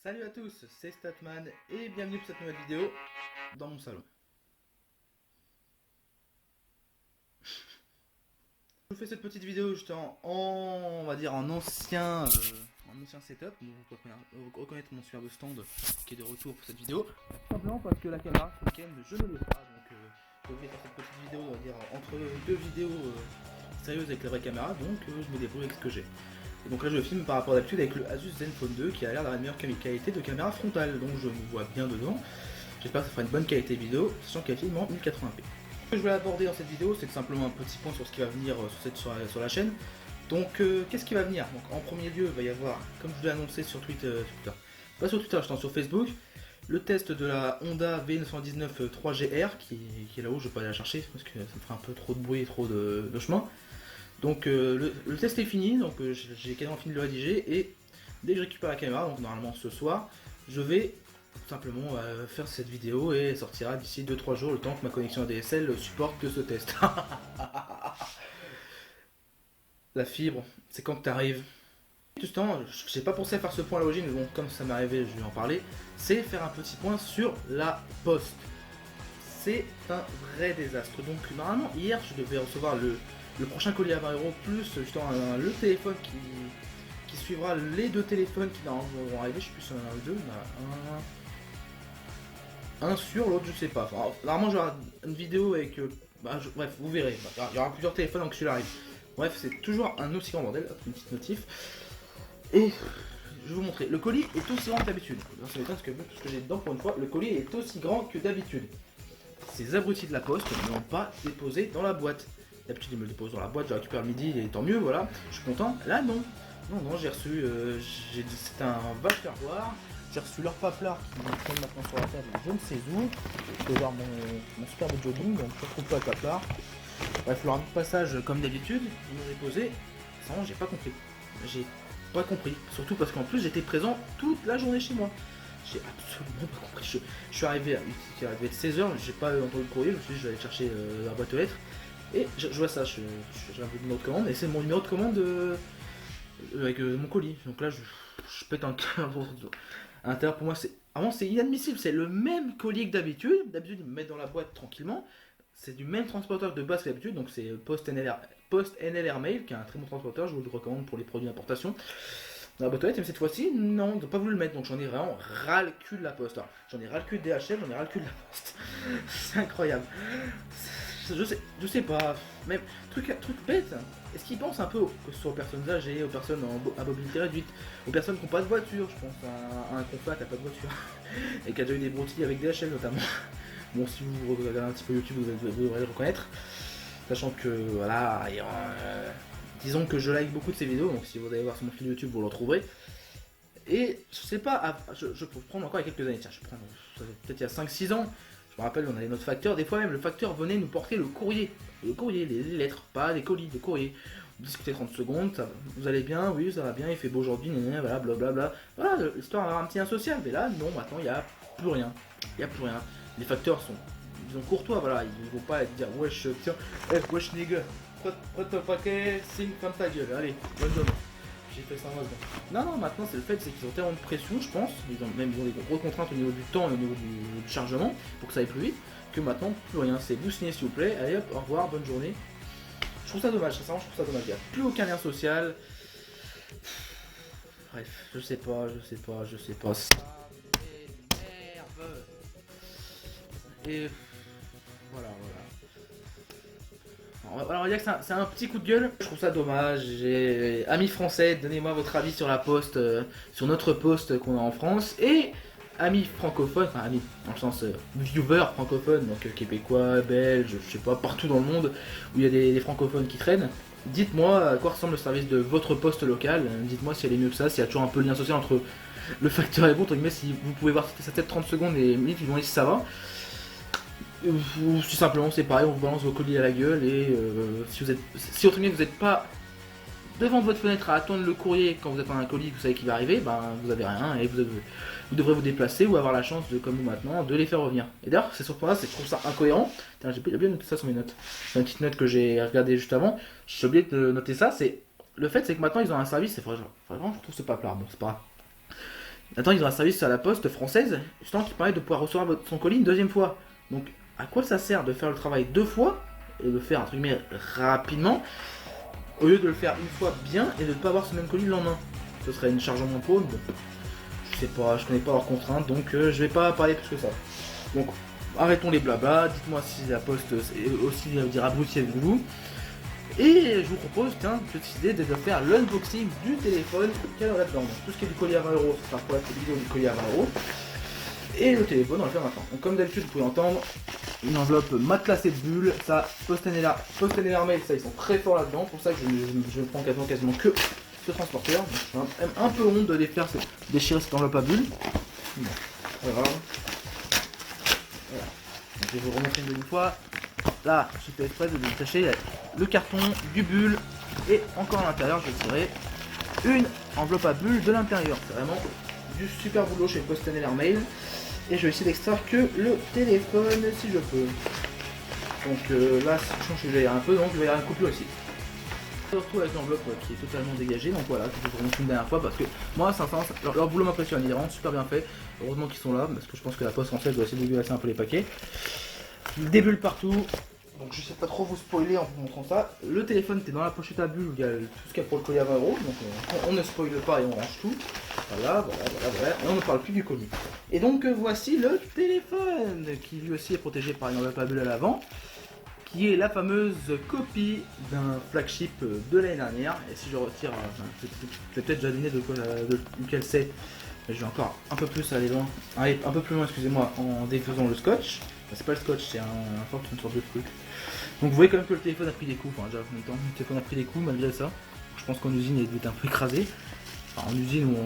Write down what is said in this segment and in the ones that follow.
Salut à tous, c'est Statman et bienvenue pour cette nouvelle vidéo dans mon salon. Je vous fais cette petite vidéo juste on va dire en ancien setup. Vous pouvez reconnaître mon superbe stand qui est de retour pour cette vidéo. Simplement parce que la caméra ce week-end je ne l'ai pas, donc je vais faire cette petite vidéo, on va dire entre deux vidéos sérieuses avec la vraie caméra, donc je me débrouille avec ce que j'ai. Et donc là je filme par rapport à d'habitude avec le Asus Zenfone 2 qui a l'air d'avoir une meilleure qualité de caméra frontale, donc je me vois bien dedans. J'espère que ça fera une bonne qualité vidéo, sachant qu'elle filme en 1080p. Ce que je voulais aborder dans cette vidéo, c'est simplement un petit point sur ce qui va venir sur la chaîne. Donc qu'est-ce qui va venir? Donc, en premier lieu, il va y avoir, comme je l'ai annoncé sur Twitter, pas sur Twitter, je sur Facebook, le test de la Honda V919 3GR qui est là-haut. Je vais pas aller la chercher parce que ça me ferait un peu trop de bruit et trop de chemin. Donc le test est fini, donc j'ai quasiment fini de le rédiger et dès que je récupère la caméra, donc normalement ce soir, je vais tout simplement faire cette vidéo et elle sortira d'ici 2-3 jours, le temps que ma connexion ADSL supporte ce test. La fibre, c'est quand que t'arrives. Tout ce temps, je n'ai pas pensé à faire ce point à l'origine, mais bon, comme ça m'est arrivé, je vais en parler. C'est faire un petit point sur la poste. C'est un vrai désastre. Donc normalement, hier, je devais recevoir le prochain colis à 20 euros, plus justement le téléphone qui suivra les deux téléphones qui vont arriver. Je sais plus si on en a deux, un sur l'autre, je sais pas. Enfin, normalement, j'aurai une vidéo avec. Bref, vous verrez. Il y aura plusieurs téléphones donc celui-là arrive. Bref, c'est toujours un aussi grand bordel. Hop, une petite notif. Et je vais vous montrer. Le colis est aussi grand que d'habitude. Ça m'étonne parce que vu tout ce que j'ai dedans pour une fois, le colis est aussi grand que d'habitude. Ces abrutis de la poste ne l'ont pas déposé dans la boîte. D'habitude, ils me le déposent dans la boîte, je récupère le midi et tant mieux, voilà. Je suis content. Là, non. Non, j'ai reçu. C'était un vache faire. J'ai reçu leur paplard qui traîne maintenant sur la table, je ne sais où. Je peux voir mon superbe jogging, donc je ne retrouve pas le paplard. Bref, leur passage, comme d'habitude, ils m'ont déposé. Sans, j'ai pas compris. J'ai pas compris. Surtout parce qu'en plus, j'étais présent toute la journée chez moi. J'ai absolument pas compris. Je suis arrivé à 16h, j'ai pas entendu le courrier, je me suis dit je vais aller chercher la boîte aux lettres. Et je vois ça, j'ai un peu de numéro de commande, et c'est mon numéro de commande avec mon colis. Donc là, je pète un câble. Inter, pour moi, c'est inadmissible. C'est le même colis que d'habitude. D'habitude, ils me mettent dans la boîte tranquillement. C'est du même transporteur de base que d'habitude. Donc c'est Post NLR Mail, qui est un très bon transporteur. Je vous le recommande pour les produits d'importation. Dans la boîte aux lettres, mais cette fois-ci, non, ils n'ont pas voulu le mettre. Donc j'en ai vraiment ras le cul de la poste. J'en ai ras le cul de DHL, j'en ai ras le cul de la poste. C'est incroyable. Je sais pas. Même truc bête. Est-ce qu'ils pensent un peu que ce soit aux personnes âgées, aux personnes à mobilité réduite, aux personnes qui n'ont pas de voiture? Je pense à un confat qui n'a pas de voiture et qui a déjà eu des broutilles avec DHL notamment. Bon, si vous regardez un petit peu YouTube, vous devrez le reconnaître. Sachant que voilà, disons que je like beaucoup de ces vidéos, donc si vous allez voir sur mon fil YouTube, vous le retrouverez. Et je sais pas, je peux prendre encore il y a quelques années, tiens, je prends peut-être il y a 5-6 ans. Je me rappelle, on avait notre facteur, des fois même le facteur venait nous porter le courrier, les lettres, pas les colis, le courrier. On discutait 30 secondes, vous allez bien, oui, ça va bien, il fait beau aujourd'hui, voilà, blablabla. Voilà, l'histoire d'avoir un petit insociable, mais là, non, maintenant, il n'y a plus rien. Il n'y a plus rien. Les facteurs sont, disons, courtois, voilà, ils vont pas dire, wesh, tiens, wesh, nigga, prête ton paquet, signe, ferme ta gueule, allez, bonne journée. J'ai fait ça en secondes. Non, maintenant c'est le fait, c'est qu'ils ont tellement de pression, je pense, ils ont des grosses contraintes au niveau du temps et au niveau du chargement, pour que ça aille plus vite, que maintenant plus rien, c'est vous signez s'il vous plaît, allez hop, au revoir, bonne journée. Je trouve ça dommage, sincèrement je trouve ça dommage, il n'y a plus aucun lien social. Bref, je sais pas. Ça m'énerve. Et voilà. Alors on va dire que c'est un petit coup de gueule, je trouve ça dommage. Amis français, donnez-moi votre avis sur la poste, sur notre poste qu'on a en France. Et amis francophones, enfin amis dans le sens viewers francophones, donc québécois, belges, je sais pas, partout dans le monde où il y a des francophones qui traînent. Dites-moi à quoi ressemble le service de votre poste local, dites-moi si elle est mieux que ça, s'il y a toujours un peu de lien social entre le facteur et vous, entre guillemets, si vous pouvez voir sa tête 30 secondes et limite ils vont dire si ça va. Ou si simplement c'est pareil, on vous balance vos colis à la gueule et si autrement vous n'êtes pas devant votre fenêtre à attendre le courrier quand vous attendez un colis, vous savez qu'il va arriver, ben vous avez rien et vous devrez vous déplacer ou avoir la chance de, comme nous maintenant, de les faire revenir. Et d'ailleurs, c'est sur ce point-là, je trouve ça incohérent. J'ai bien noté ça sur mes notes. C'est une petite note que j'ai regardée juste avant. J'ai oublié de noter ça. C'est le fait, c'est que maintenant ils ont un service. C'est vraiment, je trouve c'est pas plat. Bon, c'est pas grave. Attends, ils ont un service à la poste française, justement qui permet de pouvoir recevoir son colis une deuxième fois. Donc, à quoi ça sert de faire le travail 2 fois et de le faire entre guillemets rapidement au lieu de le faire une fois bien et de ne pas avoir ce même colis le lendemain? Ce serait une charge en moins pour eux. Bon, je sais pas, je connais pas leurs contraintes, donc je vais pas parler plus que ça. Donc, arrêtons les blabla. Dites-moi si la poste est aussi dire abruti avec vous. Et je vous propose, tiens, une petite idée de faire l'unboxing du téléphone qu'il y a là-dedans. Donc, tout ce qui est du colis à 20 euros, ce sera pour la vidéo du colis à 20 euros. Et le téléphone, on va le faire maintenant. Donc, comme d'habitude, vous pouvez entendre une enveloppe matelassée de bulles. Ça, Posten Mail, ça, ils sont très forts là-dedans. Pour ça que je prends quasiment que ce transporteur. Donc, je suis même un peu honte de les faire déchirer cette enveloppe à bulles. Bon, voilà. Donc, je vais vous remontrer une deuxième fois. Là, j'ai fait exprès de détacher le carton du bulle et encore à l'intérieur, je vais tirer une enveloppe à bulles de l'intérieur. C'est vraiment du super boulot chez Posten Mail. Et je vais essayer d'extraire que le téléphone si je peux. Donc là, je change un peu, donc il va y avoir une coupure ici. Je me retrouve avec l'enveloppe qui est totalement dégagée, donc voilà, je vous remontre une dernière fois parce que moi, sincèrement, leur boulot m'impressionne, il est vraiment super bien fait. Heureusement qu'ils sont là, parce que je pense que la poste française doit essayer de dégueulasser un peu les paquets. Des bulles partout, donc je sais pas trop vous spoiler en vous montrant ça. Le téléphone était dans la pochette à bulles où il y a tout ce qu'il y a pour le colis à 20 euros, donc on ne spoile pas et on range tout. Voilà, et on ne parle plus du colis. Et donc voici le téléphone, qui lui aussi est protégé par une enveloppe à bulles à l'avant, qui est la fameuse copie d'un flagship de l'année dernière. Et si je retire, vous avez peut-être déjà deviné de lequel c'est, mais je vais encore un peu plus aller loin, un peu plus loin, excusez-moi, en défaisant le scotch. C'est pas le scotch, c'est une sorte de truc. Donc vous voyez quand même que le téléphone a pris des coups, enfin déjà combien de temps, le téléphone a pris des coups malgré ça. Je pense qu'en usine il est un peu écrasé. Enfin en usine ou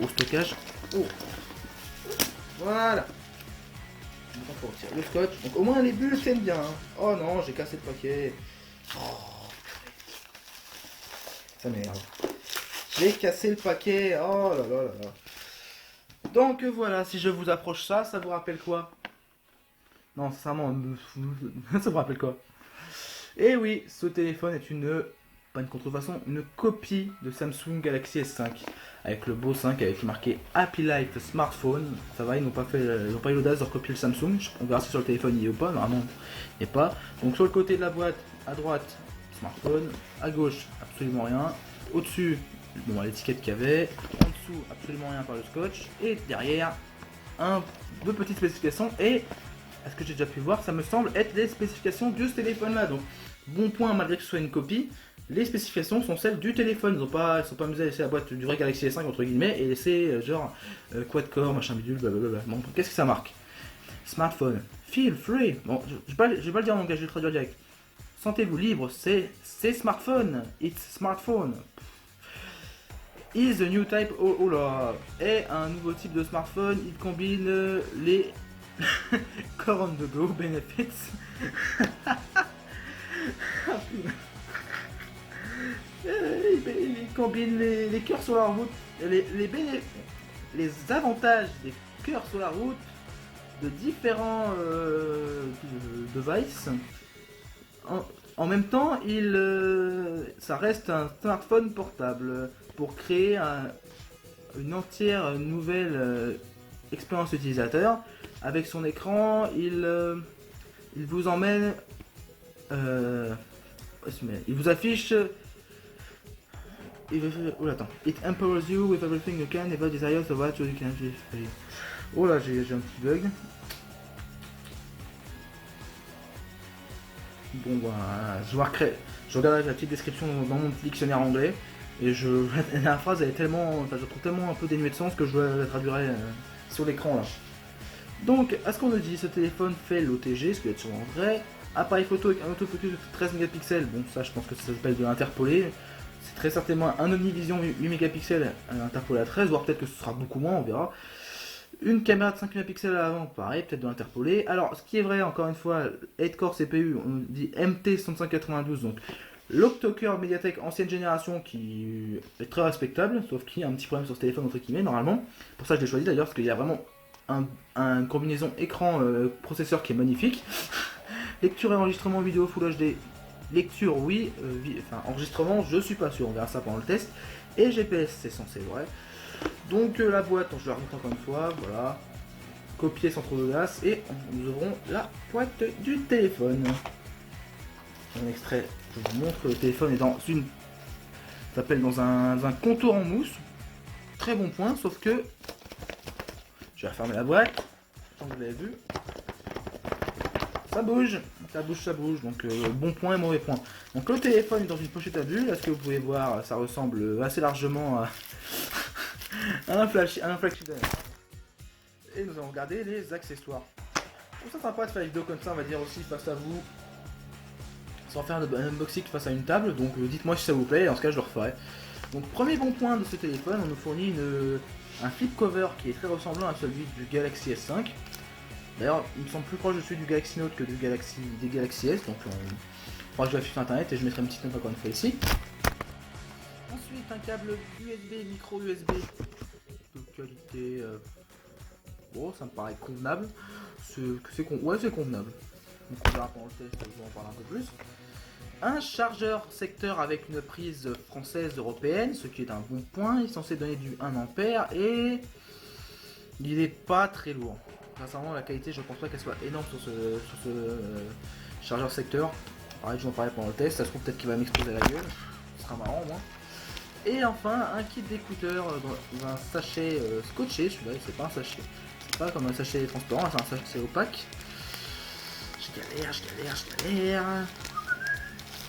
au stockage. Oh. Voilà. Maintenant faut retirer le scotch. Donc au moins les bulles tiennent bien. Oh non, j'ai cassé le paquet. Oh. Ça m'énerve. J'ai cassé le paquet. Oh là là là là. Donc voilà, si je vous approche ça, ça vous rappelle quoi? Non, sincèrement, ça vous rappelle quoi? Et oui, ce téléphone est pas une contrefaçon, une copie de Samsung Galaxy S5. Avec le beau 5, avec marqué Happy Life Smartphone. Ça va, ils n'ont pas eu l'audace de recopier le Samsung. On verra si sur le téléphone il y est ou pas, normalement il n'est pas. Donc sur le côté de la boîte, à droite, smartphone. À gauche, absolument rien. Au-dessus, bon, l'étiquette qu'il y avait. En dessous, absolument rien par le scotch. Et derrière, deux petites spécifications. Et, à ce que j'ai déjà pu voir, ça me semble être les spécifications de ce téléphone-là. Donc, bon point, malgré que ce soit une copie, les spécifications sont celles du téléphone. Ils sont pas amusés à laisser la boîte du vrai Galaxy S5 entre guillemets et laisser genre quad-core, machin bidule, blablabla. Bon, qu'est-ce que ça marque? Smartphone, feel free. Bon, je vais pas le dire en langage, je vais le traduire direct. Sentez-vous libre, c'est smartphone. It's smartphone. Is a new type, oh là, est un nouveau type de smartphone. Il combine les core on the go benefits. Il combine les cœurs sur la route, les avantages des cœurs sur la route de différents devices. En même temps, ça reste un smartphone portable pour créer une entière nouvelle expérience utilisateur. Avec son écran, il vous emmène, il vous affiche. It empowers you with everything you can ever desire, so what you can do. Oh là, j'ai un petit bug. Bon, voilà, je regarde la petite description dans mon petit dictionnaire anglais et la phrase elle est tellement, je trouve tellement un peu dénuée de sens que je la traduirai sur l'écran là. Donc, à ce qu'on nous dit, ce téléphone fait l'OTG, ce qui est sûrement vrai. Appareil photo avec un autofocus de 13 mégapixels, bon ça je pense que ça s'appelle de l'interpolé. C'est très certainement un Omnivision 8 mégapixels interpolé à 13, voire peut-être que ce sera beaucoup moins, on verra. Une caméra de 5 mégapixels à l'avant, pareil, peut-être de l'interpolé. Alors, ce qui est vrai, encore une fois, 8-core CPU, on dit MT6592, donc l'octo-core Mediatek ancienne génération qui est très respectable, sauf qu'il y a un petit problème sur ce téléphone entre guillemets, normalement. Pour ça, je l'ai choisi d'ailleurs, parce qu'il y a vraiment une combinaison écran processeur qui est magnifique. Lecture et enregistrement vidéo Full HD. Lecture, oui, enregistrement, je suis pas sûr, on verra ça pendant le test. Et GPS, c'est censé vrai. Donc la boîte, je la remonte encore une fois, voilà. Copier sans trop d'audace et nous ouvrons la boîte du téléphone. Un extrait, je vous montre, le téléphone est dans une... Ça s'appelle dans un contour en mousse. Très bon point, sauf que... Je vais refermer la boîte, comme vous l'avez vu. Ça bouge, ça bouge, donc bon point et mauvais point. Donc le téléphone est dans une pochette à bulles, est-ce que vous pouvez voir, ça ressemble assez largement à un flagship. Et nous allons regarder les accessoires. Je trouve ça sympa de faire une vidéo comme ça, on va dire aussi face à vous, sans faire un unboxing face à une table, donc dites-moi si ça vous plaît, et dans ce cas je le referai. Donc premier bon point de ce téléphone, on nous fournit un flip cover qui est très ressemblant à celui du Galaxy S5. D'ailleurs, il me semble plus proche de celui du Galaxy Note que des Galaxy S, donc il faudra que je vérifie sur internet et je mettrai une petite note encore une fois ici. Ensuite, un câble USB, micro USB de qualité. Bon, ça me paraît convenable. C'est convenable. Donc on verra pendant le test, je vais en parler un peu plus. Un chargeur secteur avec une prise française européenne, ce qui est un bon point. Il est censé donner du 1 ampère et il n'est pas très lourd. Sincèrement, la qualité, je pense pas qu'elle soit énorme sur ce chargeur secteur. Pareil, je vais en parler pendant le test. Ça se trouve peut-être qu'il va m'exploser la gueule. Ce sera marrant, moi. Et enfin, un kit d'écouteurs dans un sachet scotché. Celui-là, c'est pas un sachet. C'est pas comme un sachet transparent, c'est un sachet opaque. Je galère.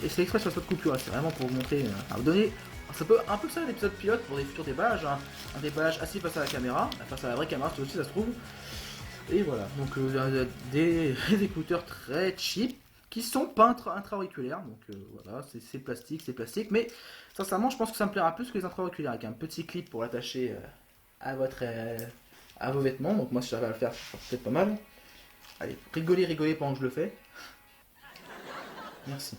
Et c'est exprès sur cette coupure, c'est vraiment pour vous montrer, vous donner, ça peut un peu ça l'épisode pilote pour des futurs déballages, un déballage assis face à la caméra, face à la vraie caméra, c'est aussi ça se trouve. Et voilà, donc des écouteurs très cheap qui sont pas intra-auriculaires, donc voilà, c'est plastique, mais sincèrement je pense que ça me plaira plus que les intra-auriculaires, avec un petit clip pour l'attacher à vos vêtements, donc moi si j'arrive à le faire, ça sera peut-être pas mal. Allez, rigolez pendant que je le fais. Merci.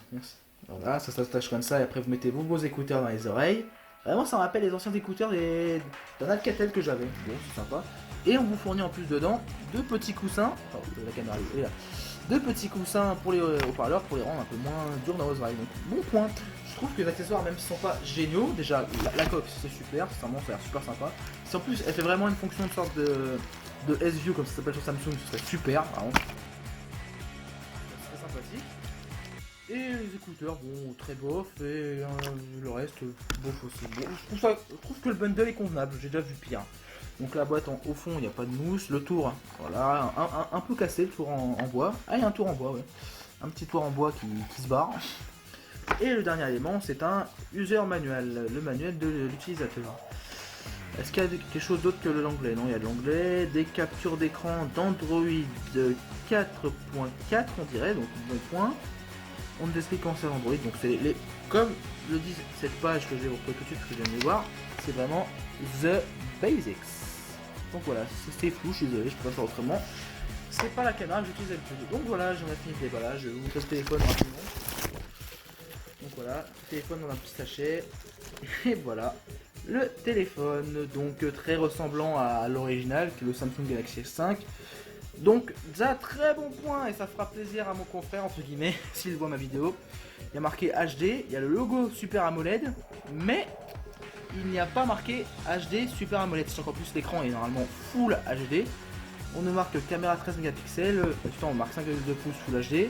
Voilà, ça s'attache comme ça et après vous mettez vos écouteurs dans les oreilles. Vraiment ça me rappelle les anciens écouteurs d'un Alcatel que j'avais. Bon, c'est sympa. Et on vous fournit en plus dedans deux petits coussins. Enfin, la caméra est là. Deux petits coussins pour les haut-parleurs pour les rendre un peu moins durs dans vos oreilles. Donc bon point. Je trouve que les accessoires, même s'ils sont pas géniaux, déjà la coque c'est super, ça a l'air super sympa. Si en plus elle fait vraiment une fonction de sorte de S-View comme ça s'appelle sur Samsung, ce serait super, vraiment. C'est sympathique. Et les écouteurs, bon, très bof, et le reste, bof aussi. Bon, je trouve que le bundle est convenable, j'ai déjà vu pire. Donc la boîte, au fond, il n'y a pas de mousse. Le tour, voilà, un peu cassé, le tour en bois. Ah, il y a un tour en bois, ouais. Un petit tour en bois qui se barre. Et le dernier élément, c'est un user manual, le manuel de l'utilisateur. Est-ce qu'il y a quelque chose d'autre que l'anglais? Non, il y a de l'anglais, des captures d'écran d'Android 4.4, on dirait, donc bon point. On nous explique comment c'est Android, donc c'est comme le dit cette page que je vais vous retrouver tout de suite, que je viens de voir, c'est vraiment the basics. Donc voilà, c'est flou, je suis désolé, je peux pas faire autrement. C'est pas la caméra que j'utilise d'habitude. Donc voilà, j'en ai fini le déballage, je vais vous montrer le téléphone rapidement. Donc voilà, téléphone dans un petit sachet. Et voilà, le téléphone, donc très ressemblant à l'original, qui est le Samsung Galaxy S5. Donc, ça très bon point et ça fera plaisir à mon confrère, entre guillemets, s'il voit ma vidéo. Il y a marqué HD, il y a le logo Super AMOLED, mais il n'y a pas marqué HD Super AMOLED. C'est encore plus l'écran est normalement Full HD. On nous marque caméra 13 mégapixels, on marque 5,2 pouces Full HD.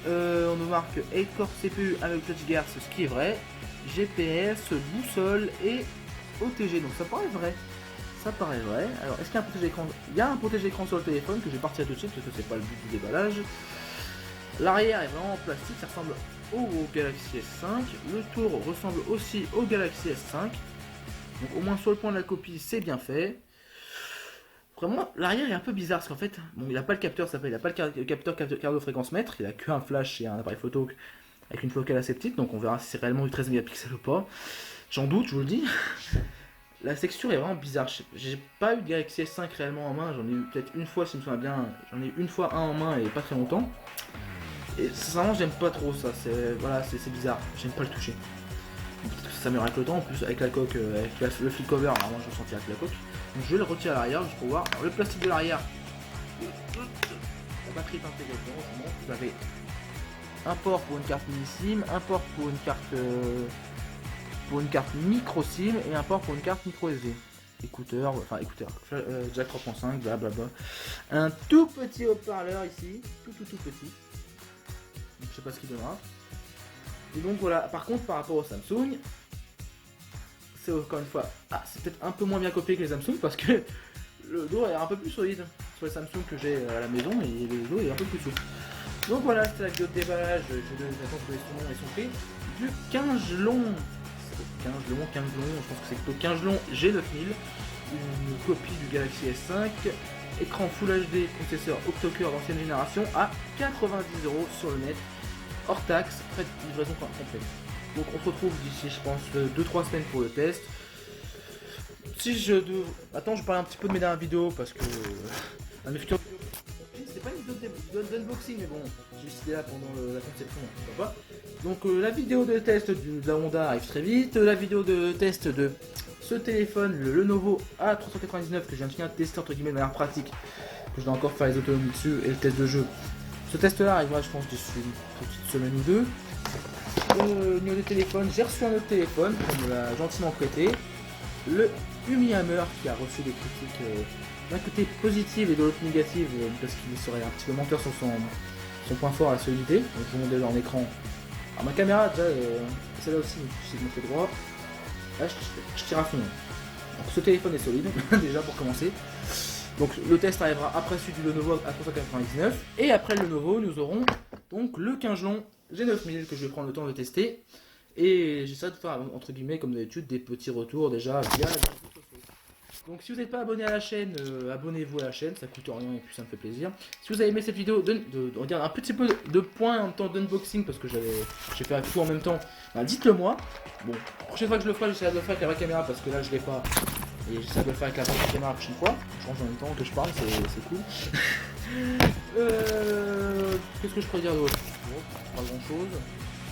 On nous marque 8 core CPU 1,4 GHz, ce qui est vrai. GPS, boussole et OTG, donc ça paraît vrai. Alors, est-ce qu'il y a un protège écran? Il y a un protège écran sur le téléphone que je vais partir tout de suite parce que c'est pas le but du déballage. L'arrière est vraiment en plastique, ça ressemble au Galaxy S5. Le tour ressemble aussi au Galaxy S5. Donc au moins sur le point de la copie, c'est bien fait. Vraiment, l'arrière est un peu bizarre parce qu'en fait, bon, il n'a pas le capteur, il n'a pas le capteur cardio-fréquence mètre, il a qu'un flash et un appareil photo avec une focale assez petite, donc on verra si c'est réellement du 13 mégapixels ou pas. J'en doute, je vous le dis. La texture est vraiment bizarre. J'ai pas eu de Galaxy S5 réellement en main. J'en ai eu peut-être une fois, si je me souviens bien. J'en ai eu une fois un en main et pas très longtemps. Et sincèrement, j'aime pas trop ça. C'est bizarre. J'aime pas le toucher. Peut-être que ça s'améliore avec le temps. En plus, avec la coque, avec le flip cover, alors moi je le sentis avec la coque. Donc je vais le retirer à l'arrière juste pour voir. Alors, le plastique de l'arrière, la batterie est intégrée dedans. Vous avez un port pour une carte mini SIM, un port pour une carte micro SIM et un port pour une carte micro SD. écouteurs, enfin écouteurs, jack 3.5, blablabla. Un tout petit haut-parleur ici, tout petit. Donc, je sais pas ce qu'il donnera. Et donc voilà, par contre par rapport au Samsung, c'est encore une fois, c'est peut-être un peu moins bien copié que les Samsung parce que le dos est un peu plus solide sur les Samsung que j'ai à la maison et le dos est un peu plus souple. Donc voilà, c'était la vidéo de déballage, je vais attendre que son nom et son prix, du 15 long, je pense que c'est plutôt 15 long G9000, une copie du Galaxy S5, écran Full HD, processeur octo-core d'ancienne génération à 90 € sur le net, hors taxe, frais de livraison complète. Donc on se retrouve d'ici je pense 2-3 semaines pour le test. Si je dev... Attends, je parle un petit peu de mes dernières vidéos parce que un de mes futurs... C'était pas une vidéo d'unboxing mais bon, j'ai décidé là pendant la conception, pourquoi pas. Donc la vidéo de test de la Honda arrive très vite, la vidéo de test de ce téléphone, le Lenovo A399 que je viens de finir de tester entre guillemets de manière pratique, que je dois encore faire les autonomies dessus et le test de jeu. Ce test là arrivera je pense d'ici une petite semaine ou deux. Au niveau des téléphones, j'ai reçu un autre téléphone qu'on me l'a gentiment prêté, le Umi Hammer qui a reçu des critiques d'un côté positive et de l'autre négative parce qu'il serait un petit peu menteur sur son point fort, la solidité. Donc je vous montre déjà en écran. Alors ma caméra déjà, celle-là aussi, si je me fais droit, là je tire à fond. Donc ce téléphone est solide déjà pour commencer. Donc le test arrivera après celui du Lenovo A399 et après le Lenovo nous aurons donc le 15 long G9000 que je vais prendre le temps de tester et j'essaie de faire entre guillemets comme d'habitude des petits retours déjà via les réseaux sociaux. Donc si vous n'êtes pas abonné à la chaîne, abonnez-vous à la chaîne, ça coûte rien et puis ça me fait plaisir. Si vous avez aimé cette vidéo, regarde un petit peu de points en même temps d'unboxing parce que j'ai fait tout en même temps, bah, dites-le moi. Bon, la prochaine fois que je le ferai, j'essaierai de le faire avec la vraie caméra parce que là je l'ai pas. Et j'essaie de le faire avec la vraie caméra la prochaine fois. Je range en même temps que je parle, c'est cool. Qu'est-ce que je pourrais dire d'autre? Bon, pas grand chose.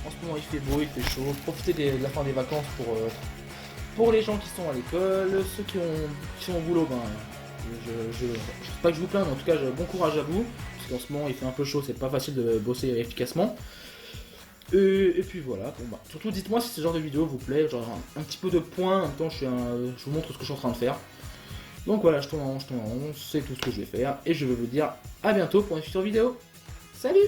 En ce moment il fait beau, il fait chaud. Profitez de la fin des vacances pour les gens qui sont à l'école, ceux qui sont au boulot, ben je sais pas que je vous plains, mais en tout cas bon courage à vous. Parce qu'en ce moment il fait un peu chaud, c'est pas facile de bosser efficacement. Et puis voilà, bon, bah, surtout dites-moi si ce genre de vidéo vous plaît, genre un petit peu de points, en même temps je vous montre ce que je suis en train de faire. Donc voilà, je tourne en rond, c'est tout ce que je vais faire, et je vais vous dire à bientôt pour une future vidéo. Salut!